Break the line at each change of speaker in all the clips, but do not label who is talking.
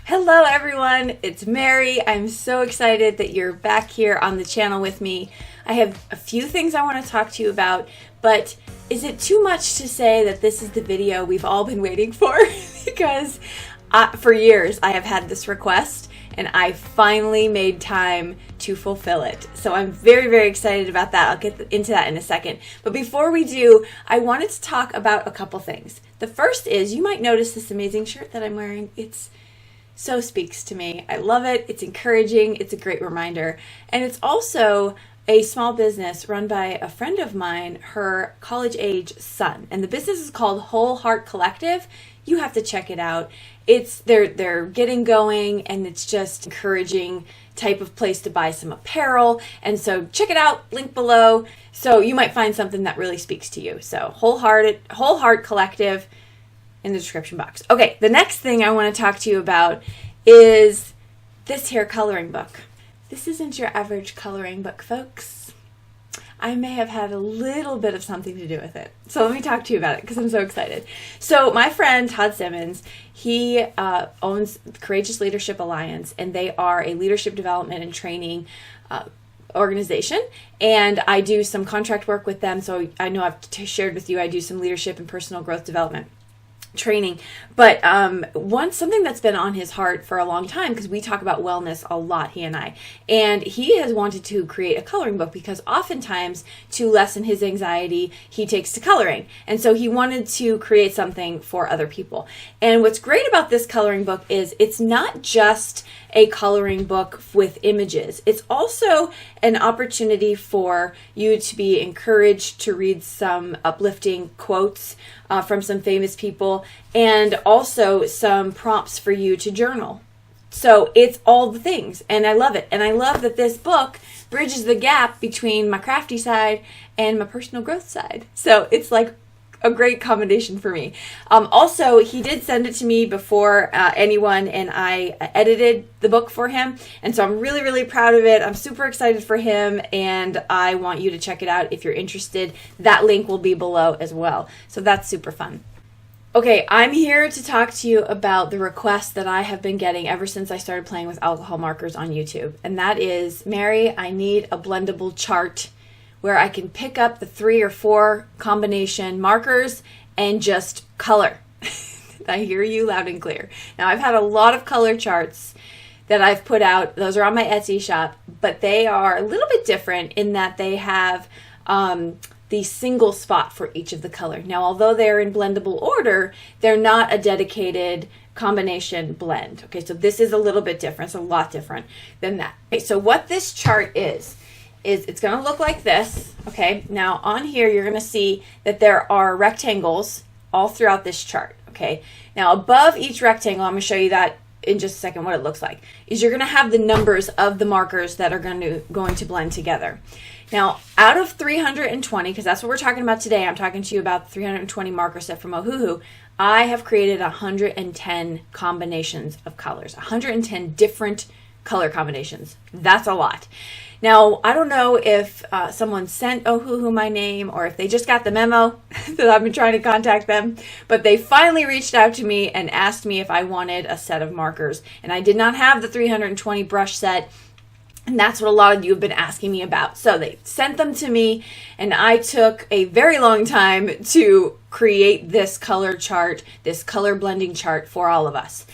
Hello everyone, it's Mary. I'm so excited that you're back here on the channel with me. I have a few things I want to talk to you about, but is it too much to say that this is the video we've all been waiting for? Because for years I have had this request and I finally made time to fulfill it. So I'm very, very excited about that. I'll get into that in a second. But before we do, I wanted to talk about a couple things. The first is, you might notice this amazing shirt that I'm wearing. It's so speaks to me. I love it. It's encouraging. It's a great reminder. And it's also a small business run by a friend of mine, her college age son. And the business is called Whole Heart Collective. You have to check it out. They're getting going, and it's just encouraging type of place to buy some apparel. And so check it out, link below. So you might find something that really speaks to you. So Whole Heart Collective in the description box. Okay, the next thing I want to talk to you about is this here coloring book. This isn't your average coloring book, folks. I may have had a little bit of something to do with it. So let me talk to you about it because I'm so excited. So my friend Todd Simmons, he owns Courageous Leadership Alliance, and they are a leadership development and training organization, and I do some contract work with them. So I know I've shared with you, I do some leadership and personal growth development training, but something that's been on his heart for a long time, because we talk about wellness a lot, he and I, and he has wanted to create a coloring book because oftentimes to lessen his anxiety he takes to coloring, and so he wanted to create something for other people. And what's great about this coloring book is it's not just a coloring book with images. It's also an opportunity for you to be encouraged to read some uplifting quotes from some famous people, and also some prompts for you to journal. So it's all the things, and I love it. And I love that this book bridges the gap between my crafty side and my personal growth side. So it's like a great combination for me. Also, he did send it to me before anyone, and I edited the book for him. And so I'm really, really proud of it. I'm super excited for him, and I want you to check it out if you're interested. That link will be below as well. So that's super fun. Okay, I'm here to talk to you about the request that I have been getting ever since I started playing with alcohol markers on YouTube. And that is, Mary, I need a blendable chart where I can pick up the 3 or 4 combination markers and just color. I hear you loud and clear. Now, I've had a lot of color charts that I've put out. Those are on my Etsy shop, but they are a little bit different in that they have the single spot for each of the color. Now, although they're in blendable order, they're not a dedicated combination blend. Okay, so this is a little bit different. It's a lot different than that. Okay, so what this chart is it's going to look like this. Okay, now on here you're going to see that there are rectangles all throughout this chart. Okay, now above each rectangle, I'm going to show you that in just a second what it looks like, is you're going to have the numbers of the markers that are going to blend together. Now, out of 320, because that's what we're talking about today, I'm talking to you about the 320 marker set from Ohuhu, I have created 110 combinations of colors, 110 different color combinations. That's a lot. Now, I don't know if someone sent Ohuhu my name or if they just got the memo that I've been trying to contact them, but they finally reached out to me and asked me if I wanted a set of markers. And I did not have the 320 brush set, and that's what a lot of you have been asking me about. So they sent them to me, and I took a very long time to create this color chart, this color blending chart for all of us.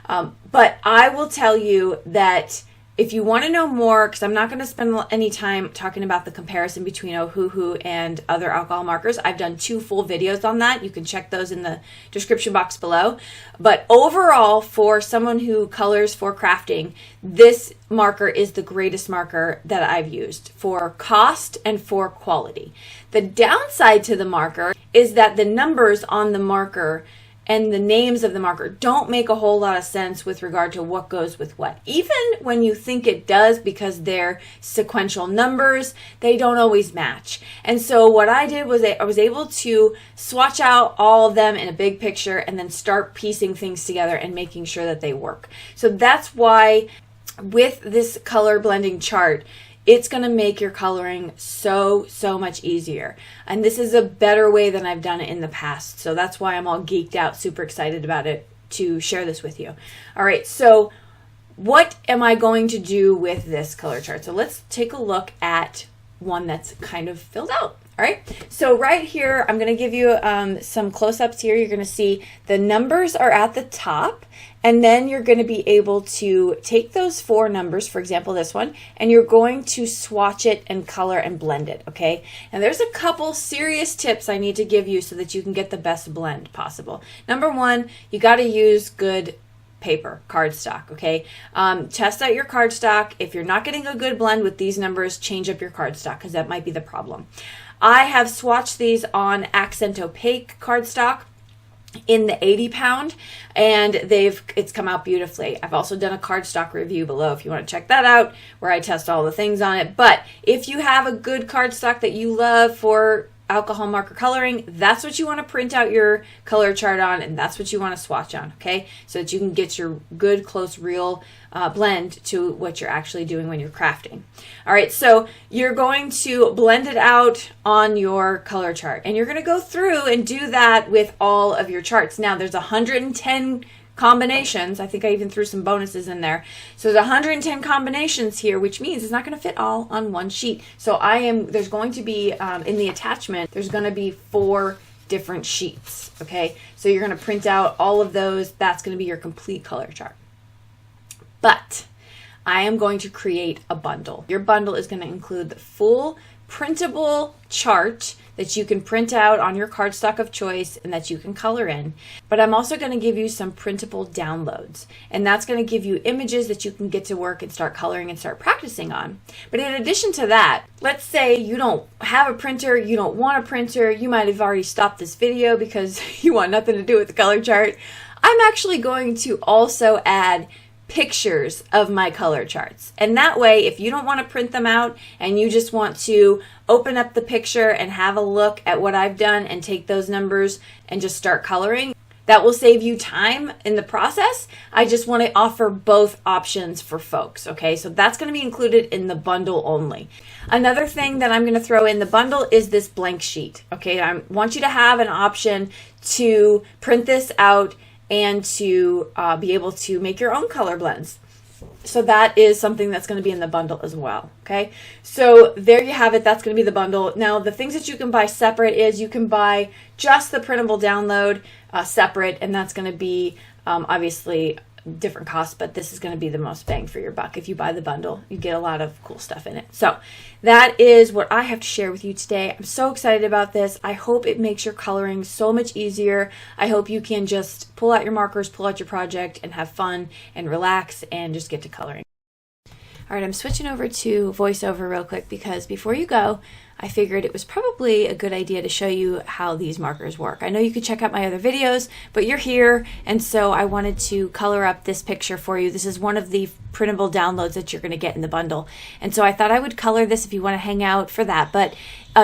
But I will tell you that if you want to know more, because I'm not going to spend any time talking about the comparison between Ohuhu and other alcohol markers. I've done 2 full videos on that. You can check those in the description box below. But overall, for someone who colors for crafting, this marker is the greatest marker that I've used for cost and for quality. The downside to the marker is that the numbers on the marker and the names of the marker don't make a whole lot of sense with regard to what goes with what. Even when you think it does, because they're sequential numbers, they don't always match. And so what I did was I was able to swatch out all of them in a big picture and then start piecing things together and making sure that they work. So that's why with this color blending chart, it's going to make your coloring so much easier. And this is a better way than I've done it in the past. So that's why I'm all geeked out, super excited about it to share this with you. All right, so what am I going to do with this color chart? So let's take a look at one that's kind of filled out. All right, so right here, I'm going to give you some close-ups here. You're going to see the numbers are at the top, and then you're going to be able to take those 4 numbers, for example, this one, and you're going to swatch it and color and blend it, okay? And there's a couple serious tips I need to give you so that you can get the best blend possible. Number 1, you got to use good paper, cardstock, okay? Test out your cardstock. If you're not getting a good blend with these numbers, change up your cardstock because that might be the problem. I have swatched these on Accent Opaque cardstock in the 80 pound, and it's come out beautifully. I've also done a cardstock review below if you want to check that out, where I test all the things on it. But if you have a good cardstock that you love for alcohol marker coloring, that's what you want to print out your color chart on, and that's what you want to swatch on, okay? So that you can get your good, close, real blend to what you're actually doing when you're crafting. All right, so you're going to blend it out on your color chart, and you're going to go through and do that with all of your charts. Now, there's 110 combinations. I think I even threw some bonuses in there. So there's 110 combinations here, which means it's not going to fit all on one sheet. So there's going to be, in the attachment, there's going to be 4 different sheets, okay? So you're going to print out all of those. That's going to be your complete color chart. But I am going to create a bundle. Your bundle is going to include the full printable chart that you can print out on your cardstock of choice and that you can color in. But I'm also going to give you some printable downloads, and that's going to give you images that you can get to work and start coloring and start practicing on. But in addition to that, let's say you don't have a printer, you don't want a printer, you might have already stopped this video because you want nothing to do with the color chart. I'm actually going to also add pictures of my color charts. And that way, if you don't want to print them out and you just want to open up the picture and have a look at what I've done and take those numbers and just start coloring, that will save you time in the process. I just want to offer both options for folks, okay? So that's going to be included in the bundle only. Another thing that I'm going to throw in the bundle is this blank sheet, okay? I want you to have an option to print this out and to be able to make your own color blends. So that is something that's going to be in the bundle as well, okay? So there you have it. That's going to be the bundle. Now, the things that you can buy separate is you can buy just the printable download separate, and that's going to be obviously different costs, but this is going to be the most bang for your buck. If you buy the bundle, you get a lot of cool stuff in it. So that is what I have to share with you today. I'm so excited about this. I hope it makes your coloring so much easier. I hope you can just pull out your markers, pull out your project, and have fun and relax and just get to coloring. All right, I'm switching over to voiceover real quick because before you go, I figured it was probably a good idea to show you how these markers work. I know you could check out my other videos, but you're here, and so I wanted to color up this picture for you. This is one of the printable downloads that you're going to get in the bundle. And so I thought I would color this if you want to hang out for that, but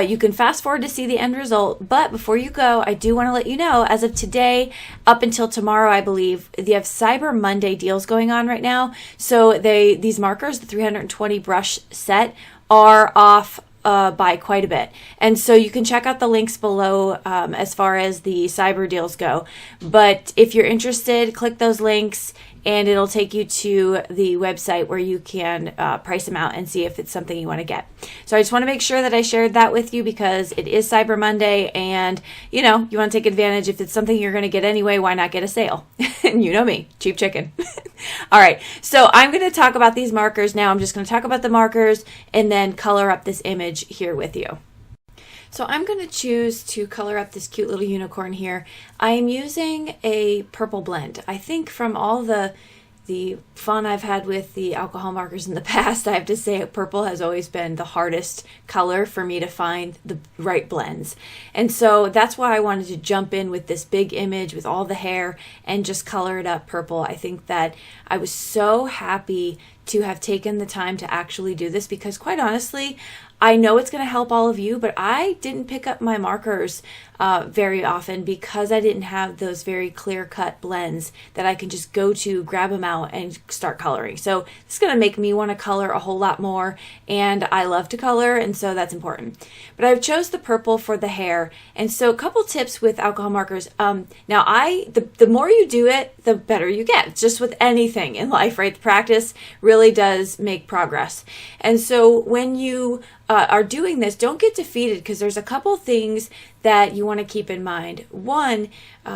you can fast forward to see the end result. But before you go, I do want to let you know, as of today, up until tomorrow, I believe, they have Cyber Monday deals going on right now. So these markers, the 320 brush set, are off by quite a bit. And so you can check out the links below as far as the cyber deals go. But if you're interested, click those links and it'll take you to the website where you can price them out and see if it's something you want to get. So I just want to make sure that I shared that with you because it is Cyber Monday and you want to take advantage. If it's something you're going to get anyway, why not get a sale? And you know me, cheap chicken. All right, so I'm going to talk about these markers now. I'm just going to talk about the markers and then color up this image here with you. So I'm going to choose to color up this cute little unicorn here. I am using a purple blend. I think from all the fun I've had with the alcohol markers in the past, I have to say purple has always been the hardest color for me to find the right blends. And so that's why I wanted to jump in with this big image with all the hair and just color it up purple. I think that I was so happy to have taken the time to actually do this, because quite honestly, I know it's going to help all of you, but I didn't pick up my markers very often because I didn't have those very clear-cut blends that I can just go to, grab them out, and start coloring. So it's going to make me want to color a whole lot more, and I love to color, and so that's important. But I've chose the purple for the hair, and so a couple tips with alcohol markers. Now, the more you do it, the better you get. Just with anything in life, right? The practice really does make progress. And so when you are doing this, don't get defeated, because there's a couple things that you want to keep in mind. One,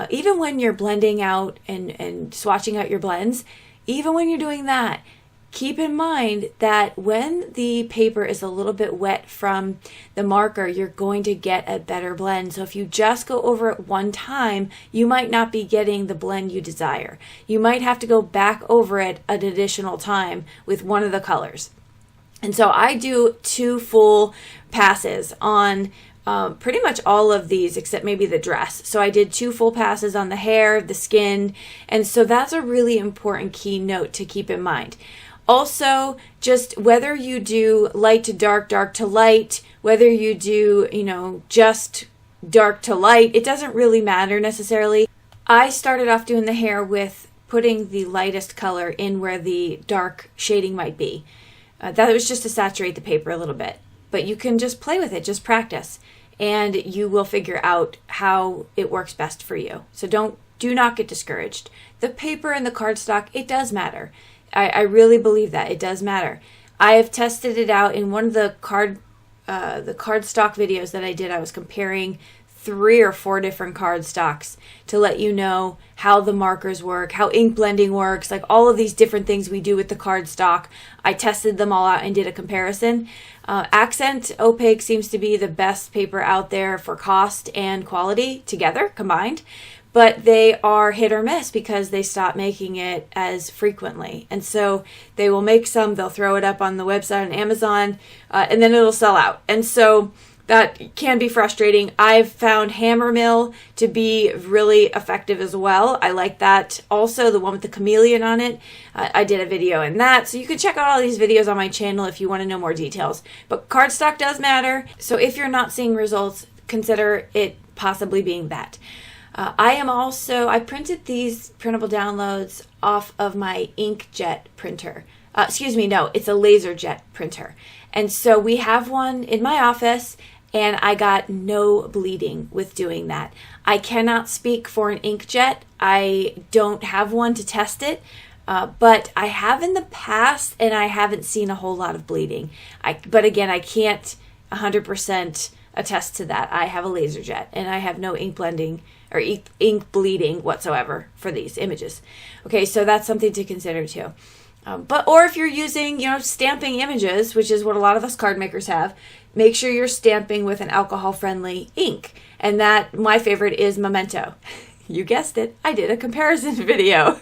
even when you're blending out and swatching out your blends, even when you're doing that, keep in mind that when the paper is a little bit wet from the marker, you're going to get a better blend. So if you just go over it one time, you might not be getting the blend you desire. You might have to go back over it an additional time with one of the colors. And so I do 2 full passes on pretty much all of these except maybe the dress. So I did 2 full passes on the hair, the skin, and so that's a really important key note to keep in mind. Also, just whether you do light to dark, dark to light, whether you do, just dark to light, it doesn't really matter necessarily. I started off doing the hair with putting the lightest color in where the dark shading might be. That was just to saturate the paper a little bit. But you can just play with it, just practice, and you will figure out how it works best for you. So do not get discouraged. The paper and the cardstock, it does matter. I really believe that it does matter. I have tested it out in one of the cardstock videos that I did. I was comparing 3 or 4 different cardstocks to let you know how the markers work, how ink blending works, like all of these different things we do with the cardstock. I tested them all out and did a comparison. Accent Opaque seems to be the best paper out there for cost and quality together, combined. But they are hit or miss because they stop making it as frequently. And so they will make some, they'll throw it up on the website on Amazon, and then it'll sell out. And so that can be frustrating. I've found Hammermill to be really effective as well. I like that. Also, the one with the chameleon on it, I did a video in that. So you can check out all these videos on my channel if you want to know more details. But cardstock does matter. So if you're not seeing results, consider it possibly being that. I printed these printable downloads off of my inkjet printer. It's a LaserJet printer. And so we have one in my office, and I got no bleeding with doing that. I cannot speak for an inkjet. I don't have one to test it, but I have in the past, and I haven't seen a whole lot of bleeding. But again, I can't 100% attest to that. I have a LaserJet, and I have no ink blending or ink bleeding whatsoever for these images. Okay, so that's something to consider too. Or if you're using, stamping images, which is what a lot of us card makers have, make sure you're stamping with an alcohol-friendly ink. And my favorite is Memento. You guessed it, I did a comparison video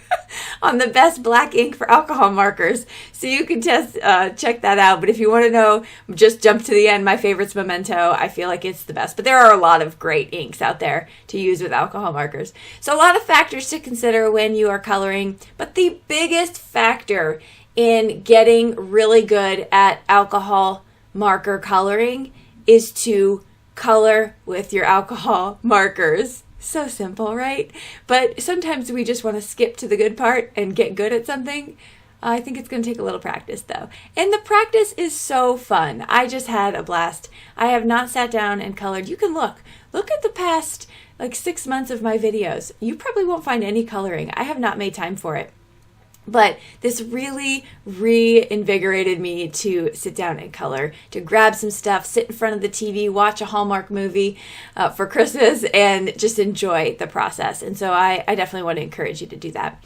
on the best black ink for alcohol markers. So you can check that out. But if you want to know, just jump to the end. My favorite's Memento. I feel like it's the best. But there are a lot of great inks out there to use with alcohol markers. So a lot of factors to consider when you are coloring. But the biggest factor in getting really good at alcohol marker coloring is to color with your alcohol markers. So simple, right? But sometimes we just want to skip to the good part and get good at something. I think it's going to take a little practice though. And the practice is so fun. I just had a blast. I have not sat down and colored. You can look at the past 6 months of my videos. You probably won't find any coloring. I have not made time for it. But this really reinvigorated me to sit down and color, to grab some stuff, sit in front of the TV, watch a Hallmark movie for Christmas, and just enjoy the process. And so I definitely want to encourage you to do that.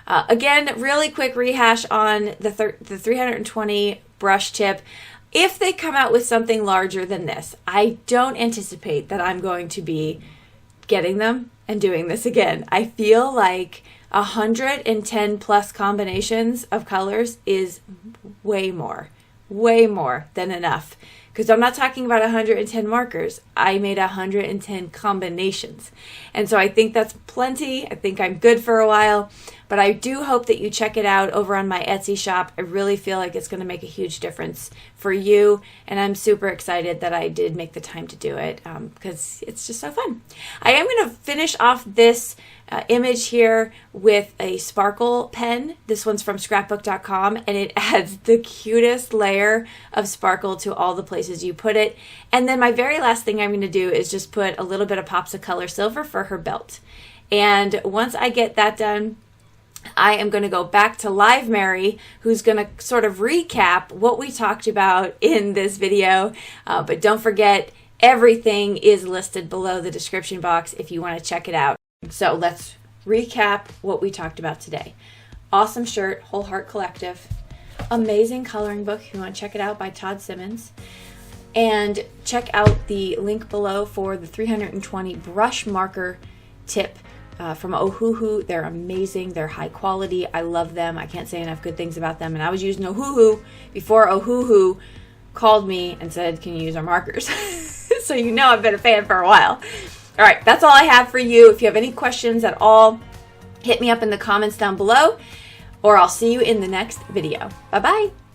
Again, really quick rehash on the 320 brush tip. If they come out with something larger than this, I don't anticipate that I'm going to be getting them and doing this again. I feel like 110 plus combinations of colors is way more than enough. Because I'm not talking about 110 markers. I made 110 combinations. And so I think that's plenty. I think I'm good for a while. but I do hope that you check it out over on my Etsy shop. I really feel like it's going to make a huge difference for you, and I'm super excited that I did make the time to do it because it's just so fun. I am going to finish off this image here with a sparkle pen. This one's from scrapbook.com, and it adds the cutest layer of sparkle to all the places you put it. And then my very last thing I'm going to do is just put a little bit of Pops of Color Silver for her belt. And once I get that done, I am going to go back to Live Mary, who's going to sort of recap what we talked about in this video. But don't forget, everything is listed below the description box if you want to check it out. So let's recap what we talked about today. Awesome shirt, Whole Heart Collective. Amazing coloring book, if you want to check it out, by Todd Simmons. And check out the link below for the 320 brush marker tip from Ohuhu. They're amazing. They're high quality. I love them. I can't say enough good things about them. And I was using Ohuhu before Ohuhu called me and said, can you use our markers? So you know I've been a fan for a while. All right, that's all I have for you. If you have any questions at all, hit me up in the comments down below, or I'll see you in the next video. Bye-bye.